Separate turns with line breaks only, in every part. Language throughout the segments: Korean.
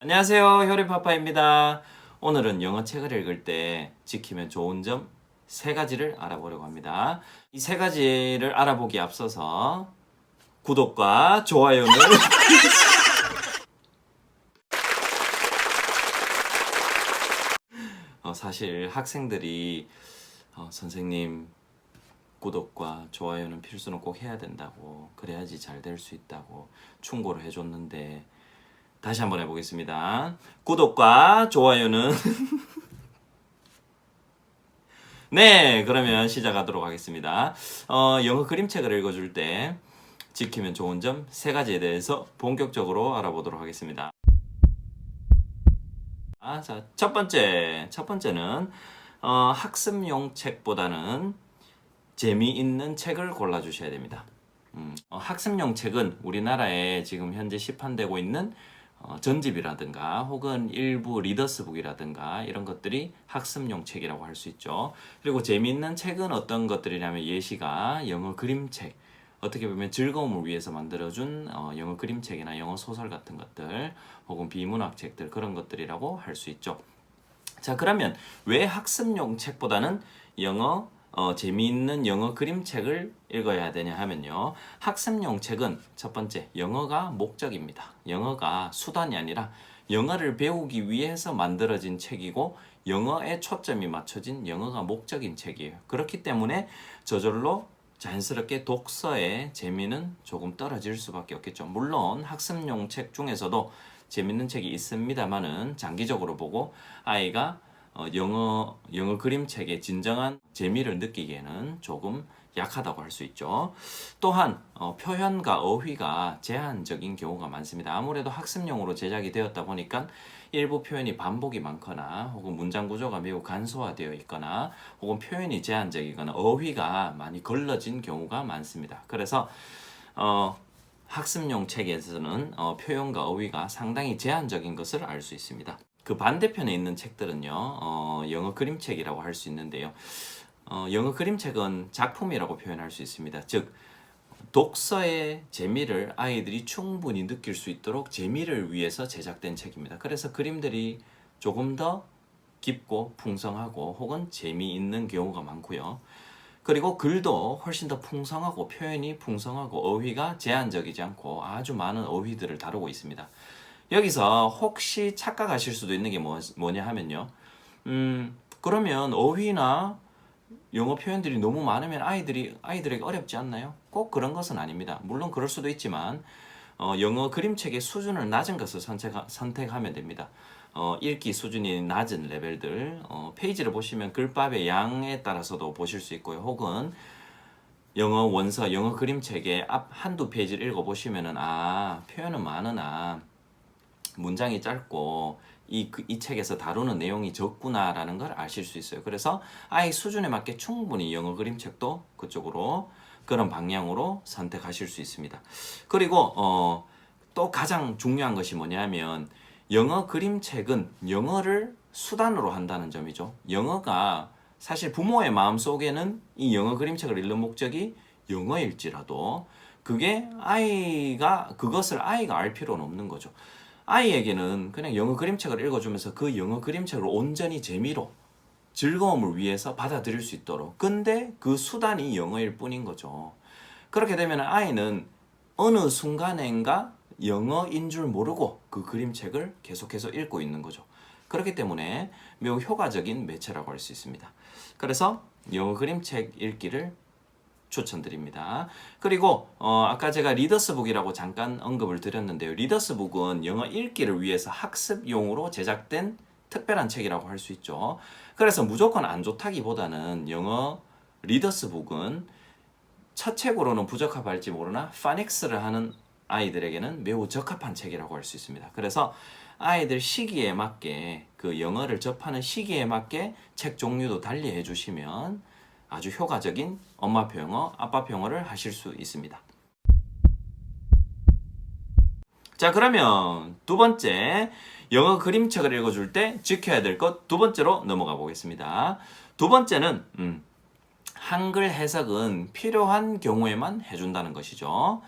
안녕하세요. 효리파파입니다. 오늘은 영어 책을 읽을 때 지키면 좋은 점 세 가지를 알아보려고 합니다. 이 세 가지를 알아보기에 앞서서 구독과 좋아요는 사실 학생들이 선생님 구독과 좋아요는 필수는 꼭 해야 된다고, 그래야지 잘 될 수 있다고 충고를 해줬는데 다시 한번 해보겠습니다. 구독과 좋아요는 네, 그러면 시작하도록 하겠습니다. 영어 그림책을 읽어줄 때 지키면 좋은 점 세 가지에 대해서 본격적으로 알아보도록 하겠습니다. 자, 첫 번째는 학습용 책보다는 재미있는 책을 골라주셔야 됩니다. 학습용 책은 우리나라에 지금 현재 시판되고 있는 전집이라든가 혹은 일부 리더스북이라든가 이런 것들이 학습용 책이라고 할 수 있죠. 그리고 재미있는 책은 어떤 것들이냐면 예시가 영어 그림책, 어떻게 보면 즐거움을 위해서 만들어준 영어 그림책이나 영어 소설 같은 것들 혹은 비문학 책들, 그런 것들이라고 할 수 있죠. 자, 그러면 왜 학습용 책보다는 재미있는 영어 그림책을 읽어야 되냐 하면요. 학습용 책은 첫 번째, 영어가 목적입니다. 영어가 수단이 아니라 영어를 배우기 위해서 만들어진 책이고 영어에 초점이 맞춰진 영어가 목적인 책이에요. 그렇기 때문에 저절로 자연스럽게 독서의 재미는 조금 떨어질 수밖에 없겠죠. 물론 학습용 책 중에서도 재밌는 책이 있습니다만은 장기적으로 보고 아이가 영어 그림책의 진정한 재미를 느끼기에는 조금 약하다고 할 수 있죠. 또한 표현과 어휘가 제한적인 경우가 많습니다. 아무래도 학습용으로 제작이 되었다 보니까 일부 표현이 반복이 많거나 혹은 문장 구조가 매우 간소화되어 있거나 혹은 표현이 제한적이거나 어휘가 많이 걸러진 경우가 많습니다. 그래서 학습용 책에서는 표현과 어휘가 상당히 제한적인 것을 알 수 있습니다. 그 반대편에 있는 책들은요, 영어 그림책이라고 할 수 있는데요. 영어 그림책은 작품이라고 표현할 수 있습니다. 즉, 독서의 재미를 아이들이 충분히 느낄 수 있도록 재미를 위해서 제작된 책입니다. 그래서 그림들이 조금 더 깊고 풍성하고 혹은 재미있는 경우가 많고요. 그리고 글도 훨씬 더 풍성하고 표현이 풍성하고 어휘가 제한적이지 않고 아주 많은 어휘들을 다루고 있습니다. 여기서 혹시 착각하실 수도 있는 게 뭐냐 하면요. 그러면 어휘나 영어 표현들이 너무 많으면 아이들에게 어렵지 않나요? 꼭 그런 것은 아닙니다. 물론 그럴 수도 있지만 영어 그림책의 수준을 낮은 것을 선택하면 됩니다. 읽기 수준이 낮은 레벨들, 페이지를 보시면 글밥의 양에 따라서도 보실 수 있고요. 혹은 영어 원서, 영어 그림책의 앞 한두 페이지를 읽어보시면은 표현은 많으나 문장이 짧고 이 책에서 다루는 내용이 적구나라는 걸 아실 수 있어요. 그래서 아이 수준에 맞게 충분히 영어 그림책도 그쪽으로 그런 방향으로 선택하실 수 있습니다. 그리고 또 가장 중요한 것이 뭐냐면 영어 그림책은 영어를 수단으로 한다는 점이죠. 영어가 사실 부모의 마음속에는 이 영어 그림책을 읽는 목적이 영어일지라도 그것을 아이가 알 필요는 없는 거죠. 아이에게는 그냥 영어 그림책을 읽어주면서 그 영어 그림책을 온전히 재미로 즐거움을 위해서 받아들일 수 있도록. 근데 그 수단이 영어일 뿐인 거죠. 그렇게 되면 아이는 어느 순간인가 영어인 줄 모르고 그 그림책을 계속해서 읽고 있는 거죠. 그렇기 때문에 매우 효과적인 매체라고 할 수 있습니다. 그래서 영어 그림책 읽기를 추천드립니다. 그리고 아까 제가 리더스북이라고 잠깐 언급을 드렸는데요. 리더스북은 영어 읽기를 위해서 학습용으로 제작된 특별한 책이라고 할 수 있죠. 그래서 무조건 안 좋다기보다는 영어 리더스북은 첫 책으로는 부적합할지 모르나 파닉스를 하는 아이들에게는 매우 적합한 책이라고 할 수 있습니다. 그래서 아이들 시기에 맞게 그 영어를 접하는 시기에 맞게 책 종류도 달리 해주시면 아주 효과적인 엄마표 영어, 아빠표 영어를 하실 수 있습니다. 자, 그러면 두 번째, 영어 그림책을 읽어줄 때 지켜야 될 것 두 번째로 넘어가 보겠습니다. 두 번째는 한글 해석은 필요한 경우에만 해준다는 것이죠.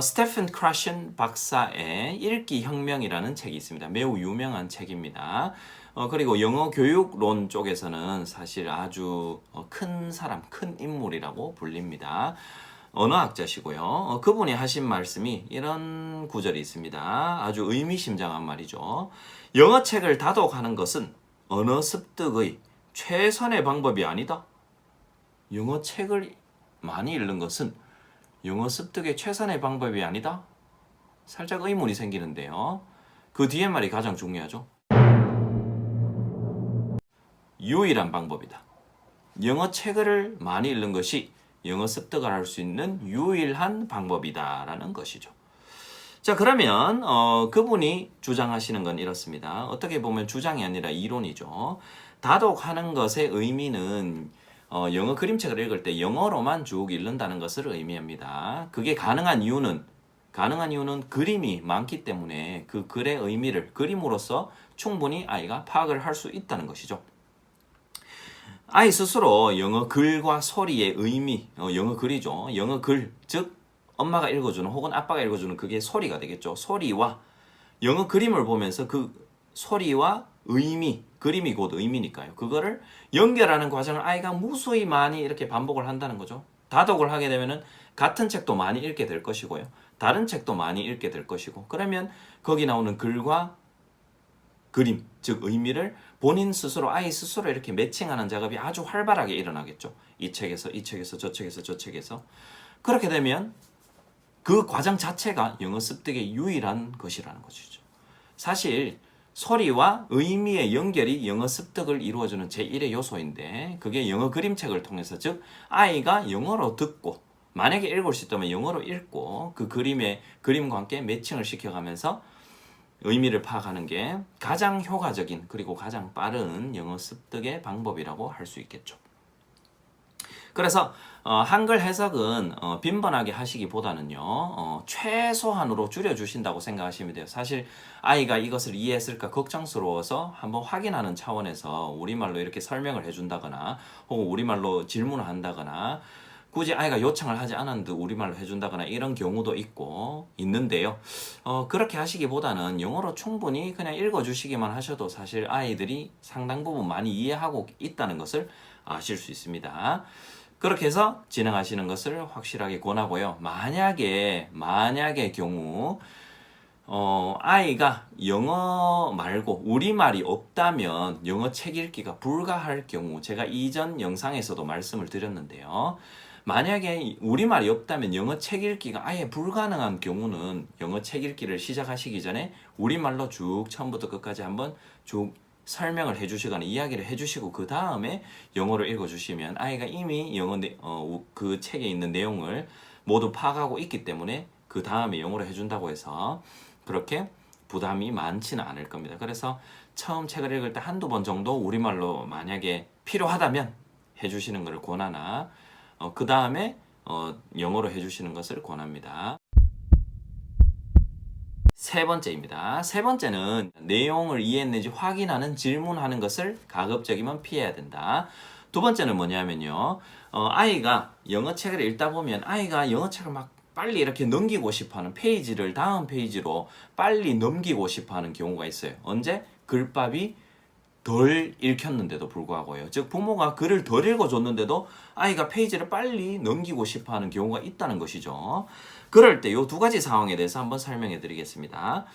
스테픈 크라션 박사의 읽기 혁명이라는 책이 있습니다. 매우 유명한 책입니다. 그리고 영어 교육론 쪽에서는 사실 아주 큰 사람, 큰 인물이라고 불립니다. 언어학자시고요. 그분이 하신 말씀이 이런 구절이 있습니다. 아주 의미심장한 말이죠. 영어 책을 다독하는 것은 언어 습득의 최선의 방법이 아니다. 영어 책을 많이 읽는 것은 영어 습득의 최선의 방법이 아니다. 살짝 의문이 생기는데요. 그 뒤에 말이 가장 중요하죠. 유일한 방법이다. 영어 책을 많이 읽는 것이 영어 습득을 할 수 있는 유일한 방법이다라는 것이죠. 자, 그러면 그분이 주장하시는 건 이렇습니다. 어떻게 보면 주장이 아니라 이론이죠. 다독하는 것의 의미는 영어 그림책을 읽을 때 영어로만 쭉 읽는다는 것을 의미합니다. 그게 가능한 이유는 그림이 많기 때문에 그 글의 의미를 그림으로써 충분히 아이가 파악을 할 수 있다는 것이죠. 아이 스스로 영어 글과 소리의 의미, 영어 글이죠. 영어 글, 즉 엄마가 읽어주는 혹은 아빠가 읽어주는 그게 소리가 되겠죠. 소리와 영어 그림을 보면서 그 소리와 의미, 그림이 곧 의미니까요. 그거를 연결하는 과정을 아이가 무수히 많이 이렇게 반복을 한다는 거죠. 다독을 하게 되면은 같은 책도 많이 읽게 될 것이고요. 다른 책도 많이 읽게 될 것이고, 그러면 거기 나오는 글과 그림, 즉 의미를 본인 스스로, 아이 스스로 이렇게 매칭하는 작업이 아주 활발하게 일어나겠죠. 이 책에서, 이 책에서, 저 책에서, 저 책에서. 그렇게 되면 그 과정 자체가 영어 습득의 유일한 것이라는 것이죠. 사실 소리와 의미의 연결이 영어 습득을 이루어주는 제1의 요소인데, 그게 영어 그림책을 통해서, 즉 아이가 영어로 듣고 만약에 읽을 수 있다면 영어로 읽고 그 그림과 함께 매칭을 시켜가면서 의미를 파악하는 게 가장 효과적인 그리고 가장 빠른 영어 습득의 방법이라고 할 수 있겠죠. 그래서 한글 해석은 빈번하게 하시기보다는요, 최소한으로 줄여주신다고 생각하시면 돼요. 사실 아이가 이것을 이해했을까 걱정스러워서 한번 확인하는 차원에서 우리말로 이렇게 설명을 해준다거나 혹은 우리말로 질문을 한다거나 굳이 아이가 요청을 하지 않았는데 우리말로 해준다거나 이런 경우도 있는데요. 그렇게 하시기보다는 영어로 충분히 그냥 읽어주시기만 하셔도 사실 아이들이 상당 부분 많이 이해하고 있다는 것을 아실 수 있습니다. 그렇게 해서 진행하시는 것을 확실하게 권하고요. 만약의 경우 아이가 영어 말고 우리말이 없다면 영어 책 읽기가 불가할 경우, 제가 이전 영상에서도 말씀을 드렸는데요. 만약에 우리말이 없다면 영어 책 읽기가 아예 불가능한 경우는 영어 책 읽기를 시작하시기 전에 우리말로 쭉 처음부터 끝까지 한번 쭉 설명을 해주시거나 이야기를 해주시고 그 다음에 영어로 읽어주시면 아이가 이미 그 책에 있는 내용을 모두 파악하고 있기 때문에 그 다음에 영어로 해준다고 해서 그렇게 부담이 많지는 않을 겁니다. 그래서 처음 책을 읽을 때 한두 번 정도 우리말로 만약에 필요하다면 해주시는 것을 권하나 그 다음에 영어로 해주시는 것을 권합니다. 세 번째입니다. 세 번째는 내용을 이해했는지 확인하는 질문하는 것을 가급적이면 피해야 된다. 두 번째는 뭐냐면요. 아이가 영어 책을 읽다 보면 아이가 영어 책을 막 빨리 이렇게 넘기고 싶어하는 페이지를 다음 페이지로 빨리 넘기고 싶어하는 경우가 있어요. 언제? 글밥이 덜 읽혔는데도 불구하고요. 즉 부모가 글을 덜 읽어줬는데도 아이가 페이지를 빨리 넘기고 싶어하는 경우가 있다는 것이죠. 그럴 때 이 두 가지 상황에 대해서 한번 설명해 드리겠습니다.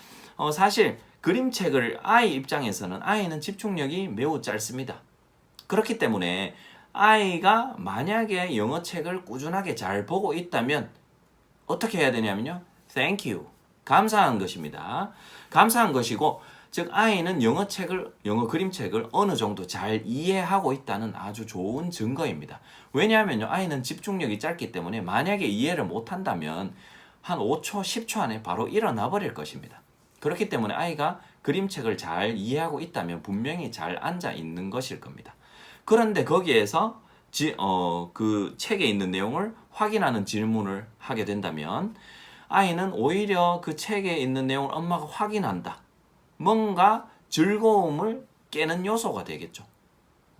사실 그림책을 아이 입장에서는 아이는 집중력이 매우 짧습니다. 그렇기 때문에 아이가 만약에 영어책을 꾸준하게 잘 보고 있다면 어떻게 해야 되냐면요. Thank you. 감사한 것입니다. 감사한 것이고, 즉 아이는 영어 그림책을 어느 정도 잘 이해하고 있다는 아주 좋은 증거입니다. 왜냐하면요, 아이는 집중력이 짧기 때문에 만약에 이해를 못한다면 한 5초, 10초 안에 바로 일어나 버릴 것입니다. 그렇기 때문에 아이가 그림책을 잘 이해하고 있다면 분명히 잘 앉아 있는 것일 겁니다. 그런데 거기에서 그 책에 있는 내용을 확인하는 질문을 하게 된다면 아이는 오히려 그 책에 있는 내용을 엄마가 확인한다. 뭔가 즐거움을 깨는 요소가 되겠죠.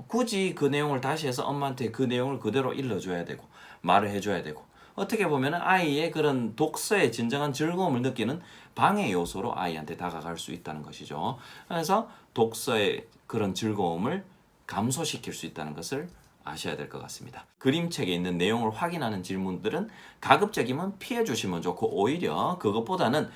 굳이 그 내용을 다시 해서 엄마한테 그 내용을 그대로 일러줘야 되고 말을 해줘야 되고 어떻게 보면 아이의 그런 독서의 진정한 즐거움을 느끼는 방해 요소로 아이한테 다가갈 수 있다는 것이죠. 그래서 독서의 그런 즐거움을 감소시킬 수 있다는 것을 아셔야 될 것 같습니다. 그림책에 있는 내용을 확인하는 질문들은 가급적이면 피해 주시면 좋고, 오히려 그것보다는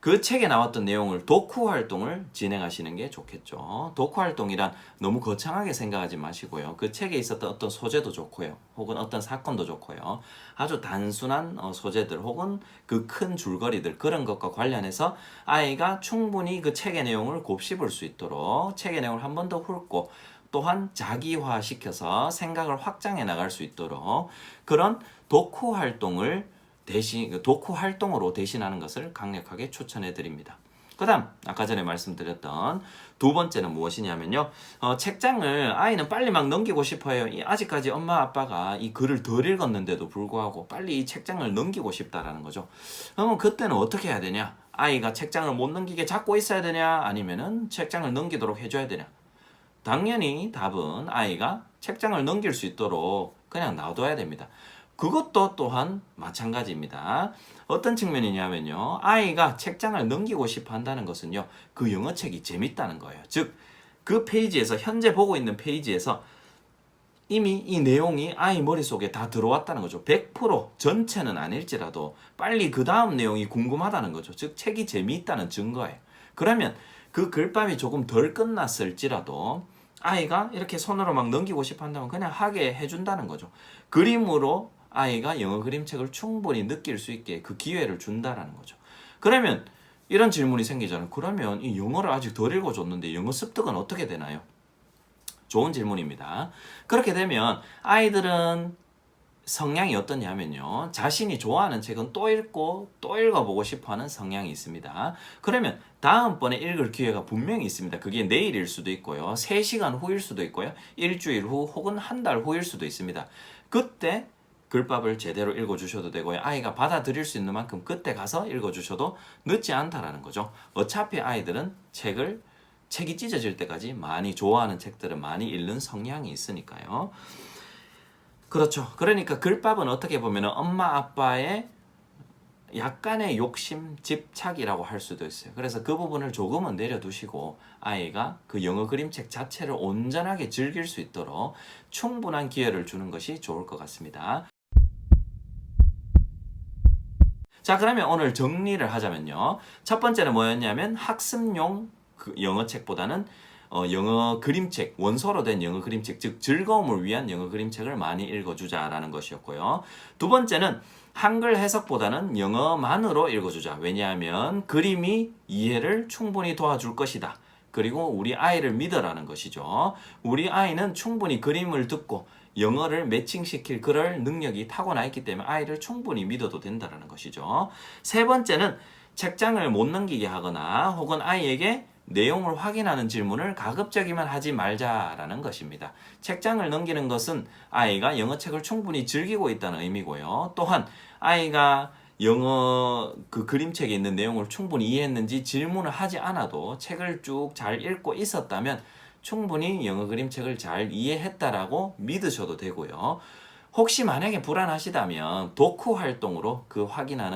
그 책에 나왔던 내용을 독후 활동을 진행하시는 게 좋겠죠. 독후 활동이란 너무 거창하게 생각하지 마시고요. 그 책에 있었던 어떤 소재도 좋고요. 혹은 어떤 사건도 좋고요. 아주 단순한 소재들 혹은 그 큰 줄거리들, 그런 것과 관련해서 아이가 충분히 그 책의 내용을 곱씹을 수 있도록 책의 내용을 한 번 더 훑고, 또한 자기화시켜서 생각을 확장해 나갈 수 있도록 그런 독후 활동을 독후 활동으로 대신하는 것을 강력하게 추천해 드립니다. 그 다음 아까 전에 말씀드렸던 두 번째는 무엇이냐면요, 책장을 아이는 빨리 막 넘기고 싶어요. 아직까지 엄마 아빠가 이 글을 덜 읽었는데도 불구하고 빨리 이 책장을 넘기고 싶다라는 거죠. 그러면 그때는 어떻게 해야 되냐? 아이가 책장을 못 넘기게 잡고 있어야 되냐? 아니면은 책장을 넘기도록 해줘야 되냐? 당연히 답은 아이가 책장을 넘길 수 있도록 그냥 놔둬야 됩니다. 그것도 또한 마찬가지입니다. 어떤 측면이냐면요, 아이가 책장을 넘기고 싶어 한다는 것은요, 그 영어책이 재밌다는 거예요. 즉, 그 페이지에서, 현재 보고 있는 페이지에서 이미 이 내용이 아이 머릿속에 다 들어왔다는 거죠. 100% 전체는 아닐지라도 빨리 그 다음 내용이 궁금하다는 거죠. 즉, 책이 재미있다는 증거예요. 그러면 그 글밥이 조금 덜 끝났을지라도 아이가 이렇게 손으로 막 넘기고 싶어 한다면 그냥 하게 해준다는 거죠. 그림으로 아이가 영어 그림책을 충분히 느낄 수 있게 그 기회를 준다라는 거죠. 그러면 이런 질문이 생기잖아요. 그러면 이 영어를 아직 덜 읽어줬는데 영어 습득은 어떻게 되나요? 좋은 질문입니다. 그렇게 되면 아이들은 성향이 어떠냐면요, 자신이 좋아하는 책은 또 읽고 또 읽어보고 싶어하는 성향이 있습니다. 그러면 다음번에 읽을 기회가 분명히 있습니다. 그게 내일일 수도 있고요, 3시간 후일 수도 있고요, 일주일 후 혹은 한 달 후일 수도 있습니다. 그때 글밥을 제대로 읽어주셔도 되고요, 아이가 받아들일 수 있는 만큼 그때 가서 읽어주셔도 늦지 않다라는 거죠. 어차피 아이들은 책이 찢어질 때까지 많이 좋아하는 책들은 많이 읽는 성향이 있으니까요. 그렇죠. 그러니까 글밥은 어떻게 보면 엄마 아빠의 약간의 욕심, 집착이라고 할 수도 있어요. 그래서 그 부분을 조금은 내려두시고 아이가 그 영어 그림책 자체를 온전하게 즐길 수 있도록 충분한 기회를 주는 것이 좋을 것 같습니다. 자, 그러면 오늘 정리를 하자면요, 첫 번째는 뭐였냐면 학습용 영어책보다는 영어 그림책, 원서로 된 영어 그림책, 즉 즐거움을 위한 영어 그림책을 많이 읽어주자라는 것이었고요. 두 번째는 한글 해석보다는 영어만으로 읽어주자. 왜냐하면 그림이 이해를 충분히 도와줄 것이다. 그리고 우리 아이를 믿어라는 것이죠. 우리 아이는 충분히 그림을 듣고 영어를 매칭시킬 그럴 능력이 타고나 있기 때문에 아이를 충분히 믿어도 된다는 것이죠. 세 번째는 책장을 못 넘기게 하거나 혹은 아이에게 내용을 확인하는 질문을 가급적이면 하지 말자라는 것입니다. 책장을 넘기는 것은 아이가 영어책을 충분히 즐기고 있다는 의미고요. 또한 아이가 영어 그 그림책에 있는 내용을 충분히 이해했는지 질문을 하지 않아도 책을 쭉 잘 읽고 있었다면 충분히 영어 그림책을 잘 이해했다라고 믿으셔도 되고요. 혹시 만약에 불안하시다면 독후 활동으로 그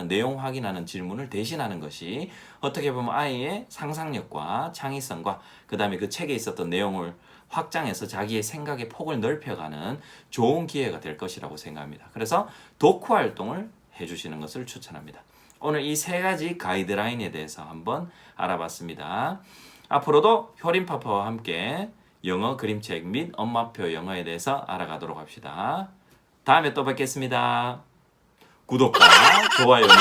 내용 확인하는 질문을 대신하는 것이 어떻게 보면 아이의 상상력과 창의성과 그 다음에 그 책에 있었던 내용을 확장해서 자기의 생각의 폭을 넓혀가는 좋은 기회가 될 것이라고 생각합니다. 그래서 독후 활동을 해주시는 것을 추천합니다. 오늘 이 세 가지 가이드라인에 대해서 한번 알아봤습니다. 앞으로도 효림파파와 함께 영어 그림책 및 엄마표 영어에 대해서 알아가도록 합시다. 다음에 또 뵙겠습니다. 구독과 좋아요는